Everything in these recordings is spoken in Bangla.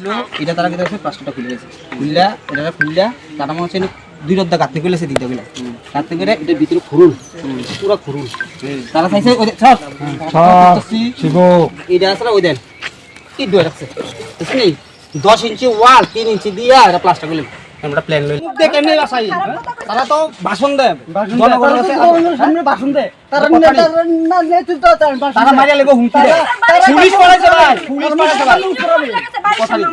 ছিল এটা তারা কিন্তু প্লাস্টারটা খুলে গেছে খুললা এটা খুললা তারা মনে হচ্ছে দুই রদ্দা গাঁথনি খুলেছে দিকটা গুলা গাঁথনি করে এটার ভিতরে খুরুল পুরো খুরুল তারা চাইছে এটা আসলে ওই দেন কি দুই রাখছে বুঝলি 10 ইঞ্চি ওয়াল 3 ইঞ্চি দিয়া এটা প্লাস্টার খুলে আমরা প্ল্যান লই দেখে এমনি বাসাই তারা তো ভাষণ দেয় জনগণের সামনে ভাষণ দেয় তারা নেতৃত্ব তারা মারিয়া লেগো হুমকি দেয় পুলিশ পড়াইছে ভাই পুলিশ পড়াইছে ভাই কথা নেই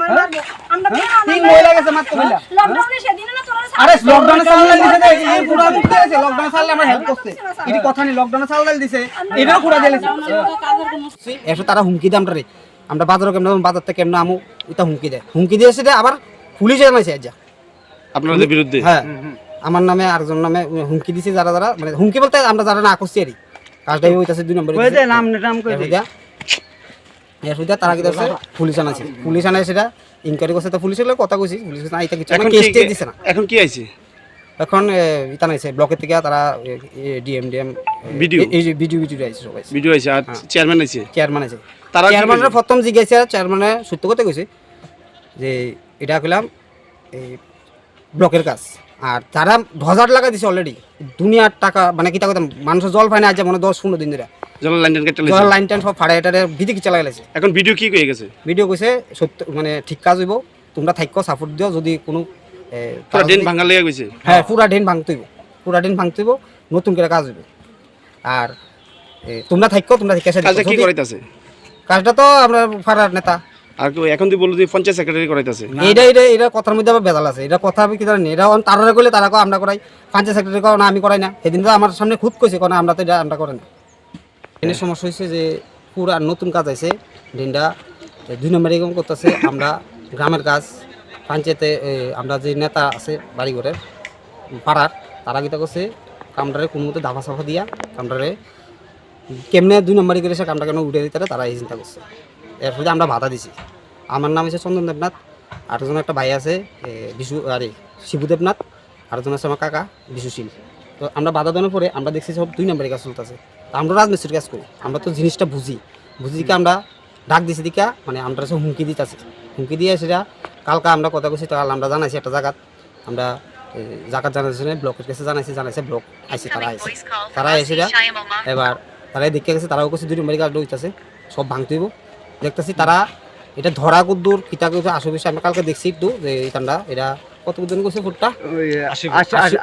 আমরা তিন মহিলা গেছে মাত্র মহিলা লকডাউনে সেদিন না তোরা আরে লকডাউনে চালাল দিছে দেখ এই পুরো দিতে গেছে লকডাউনে চালালে আমরা হেল্প করতে এটি কথা নেই লকডাউনে চালাল দিছে এটাও পুরো দিয়েছে এসো তারা হুমকি দেয় আমরা বাজারে কেমন বাজার থেকে কেমন আমু এটা হুমকি দেয় হুমকি দিয়েছে আবার পুলিশ জানাইছে আজ আপনাদের বিরুদ্ধে হ্যাঁ আমার নামে আরেকজন নামে হুমকি দিছে যারা যারা মানে হুমকি বলতে আমরা যারা না করছি আর কাজটাই হইতাছে 2 নম্বরে কই দে নাম কই দে এর তারা কি দিছে পুলিশ আনাইছে সেটা ইনকোয়ারি করছে তো পুলিশের কথা কইছি পুলিশ না এটা কিছু না কেস দিছে না এখন কি আইছে এখন ইতা নাইছে ব্লকের থেকে তারা ডিএম ভিডিও এই যে ভিডিও আইছে সবাই ভিডিও আইছে আর চেয়ারম্যান আইছে তারা চেয়ারম্যানের প্রথম জিজ্ঞাসা চেয়ারম্যানে সত্য কথা কইছে যে এটা কইলাম এই ব্লকের কাজ আর তারা 1000 টাকা দিছে অলরেডি দুনিয়ার টাকা মানে কিতা কথা মানুষের জল পায় না আজ মানে 10-15 দিন ধরে জল লাইন টাইন সব ফাড়া এটারে বিধি কি চালা গেছে এখন ভিডিও কি কই গেছে ভিডিও কইছে সত্য মানে ঠিক কাজ হইব তোমরা থাইকো সাপোর্ট দিও যদি কোনো পুরা ড্রেন ভাঙা লাগা গেছে হ্যাঁ পুরা ড্রেন ভাঙতেইব নতুন করে কাজ হইব আর তোমরা থাইকো কাজটা কি করাইতাছে কাজটা তো আমরা ফাড়ার নেতা আর এখন তুই বললি পঞ্চায়েত সেক্রেটারি করাইতাছে এটা কথার মধ্যে আবার বেজাল আছে এটা কথা আমি কি জানি এটা তারা করলে তারা আমরা করাই পঞ্চায়েত সেক্রেটারি না আমি করাই না সেদিন তো আমার সামনে খুদ কইছে কোন আমরা তো এটা আমরা করে না এনে সমস্যা হয়েছে যে পুরা নতুন কাজ আছে দিনটা 2 নম্বরে এরকম করতেছে আমরা গ্রামের কাজ পঞ্চায়েতে আমরা যে নেতা আছে বাড়ি ঘরের পাড়ার তারা কিতা করছে কামটারে কোনো মতো দাফা সাফা দিয়া কামটারে কেমনে 2 নম্বরে করে সে কামটা কেন উঠে দিতে তারা এই চিন্তা করছে এরপরে আমরা বাধা দিছি আমার নাম হচ্ছে চন্দন দেবনাথ আরেকজন একটা ভাই আছে বিশু আরে শিবু দেবনাথ আরেকজন আছে আমার কাকা বিশুশীল তো আমরা বাধা দেওয়ার পরে আমরা দেখছি সব 2 নম্বরে কাজ চলতেছে আমরা রাজমিস্ত্রির কাজ করি আমরা তো জিনিসটা বুঝি দিকে আমরা ডাক দিছি দিকা মানে আমরা সব হুমকি দিতেছি হুমকি দিয়ে সেটা কালকে আমরা কথা কইছি কাল আমরা জানাইছি একটা জায়গা আমরা জায়গা জানাইছি ব্লকের কাছে জানাইছে ব্লক আইসি তারা এসে এবার তারা দেখে গেছে তারাও কাছে 2 নম্বরে কাজ হইতাছে সব ভাঙতেইব দেখতেছি তারা এটা ধরা কুদ্দুর কিতা কিছু আশেপাশে আমরা কালকে দেখছি একটু যে এইখানটা এটা কত জন করছে ফুটটা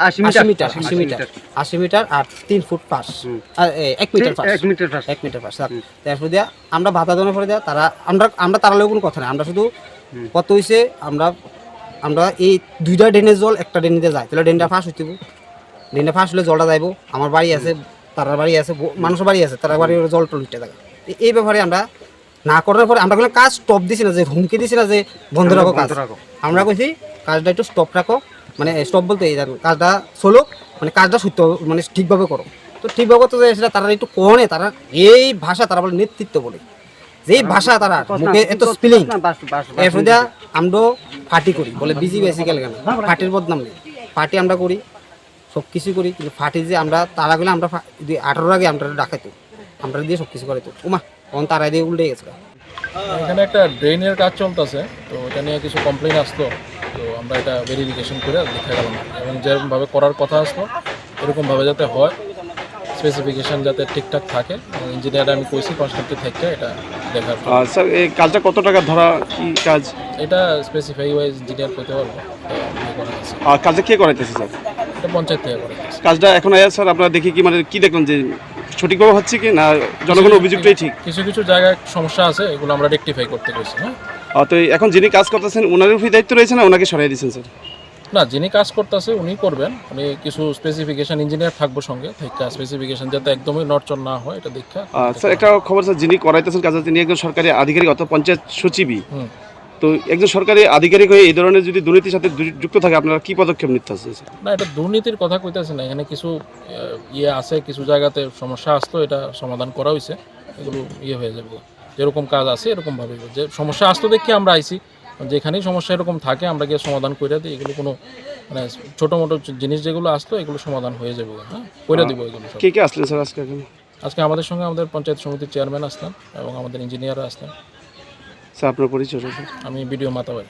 80 মিটার আর 3 ফুট পাস আর 1 মিটার পাস তারপর দিয়া আমরা বাধা দেওয়ার পরে তারা আমরা তারা লোক কোনো কথা নাই আমরা শুধু কত হইছে আমরা এই 2টা ড্রেনের জল একটা ড্রেনে যায় তাহলে ড্রেনটা ফাঁস হইতেব ড্রেনটা ফাঁস হলে জলটা যাইব আমার বাড়ি আছে তার বাড়ি আছে মানুষের বাড়ি আছে তার বাড়ির জল টলিটে থাকে এই ব্যাপারে আমরা না করার পরে আমরা কোনো কাজ স্টপ দিছি না যে হুমকি দিছি না যে বন্ধ রাখো কাজ আমরা কইছি কাজটা একটু স্টপ রাখো মানে স্টপ বলতে এই কাজটা চলো মানে কাজটা সত্য মানে ঠিকভাবে করো তো ঠিকভাবে করতে যে সেটা তারা একটু কোনে তারা এই ভাষা তারা বলে নেতৃত্ব বলে যেই ভাষা তারা মুখে এত স্পেলিং এরপরে আমরা পার্টি করি বলে বিজি বেসিক্যাল কেন পার্টির বদনাম নেই পার্টি আমরা করি সব কিছু করি কিন্তু পার্টি যে আমরা তারা গেলে আমরা 18 আগে আমরা ডাকাইতো আমরা দিয়ে সব কিছু করাইতো ওমা তখন তারা দিয়ে উল্টে গেছে এখানে একটা ড্রেনের কাজ চলতেছে তো এটা নিয়ে কিছু কমপ্লেন আসলো তো আমরা এটা ভেরিফিকেশন করে দেখা গেল না এবং যেরকমভাবে করার কথা আসলো এরকমভাবে যাতে হয় স্পেসিফিকেশন যাতে ঠিকঠাক থাকে ইঞ্জিনিয়ার আমি কইছি কনস্ট্রাক্টর থেকে এটা দেখার স্যার এই কাজটা কত টাকা ধরা কি কাজ এটা স্পেসিফাই ওয়াইজ ইঞ্জিনিয়ার করতে পারবো আর কাজটা কে করাইতেছে স্যার এটা পঞ্চায়েত থেকে করাইতেছে কাজটা এখন স্যার আপনারা দেখি কি মানে কি দেখলেন যে সঠিকভাবে হচ্ছে কি না জনগণের অভিযোগটাই ঠিক কিছু জায়গায় সমস্যা আছে এগুলো আমরা রেকটিফাই করতে কইছি হ্যাঁ তো এখন যিনি কাজ করতেছেন ওনার উপরই দায়িত্ব রয়েছে না ওনাকে সরাই দিয়েছেন স্যার না যিনি কাজ করতেছে উনি করবেন উনি কিছু স্পেসিফিকেশন ইঞ্জিনিয়ার থাকবো সঙ্গে থেকে স্পেসিফিকেশন যাতে একদমই নড়চড় না হয় এটা দেখা স্যার একটা খবর স্যার যিনি করাইতেছেন কাজ তিনি একজন সরকারি আধিকারিক অথবা পঞ্চায়েত সচিবই তো একজন সরকারি আধিকারিক হয়ে এই ধরনের যদি দুর্নীতির সাথে যুক্ত থাকে আপনারা কি পদক্ষেপ নিতে আসছে না এটা দুর্নীতির কথা কইতেছে না এখানে কিছু আছে কিছু জায়গাতে সমস্যা আসতো এটা সমাধান করা হয়েছে এগুলো হয়ে যাবে যেরকম কাজ আছে এরকমভাবে যে সমস্যা আসতো দেখি আমরা আইছি যেখানেই সমস্যা এরকম থাকে আমরা গিয়ে সমাধান করে দিই এগুলো কোনো মানে ছোটো মোটো জিনিস যেগুলো আসতো এগুলো সমাধান হয়ে যাবে হ্যাঁ করে দেবো এগুলো কে কে আসলেন স্যার আজকে আমাদের সঙ্গে আমাদের পঞ্চায়েত সমিতির চেয়ারম্যান আসতেন এবং আমাদের ইঞ্জিনিয়াররা আসতেন স্যার আপনার পরিচয় স্যার? আমি ভিডিও মাতাবাড়ি।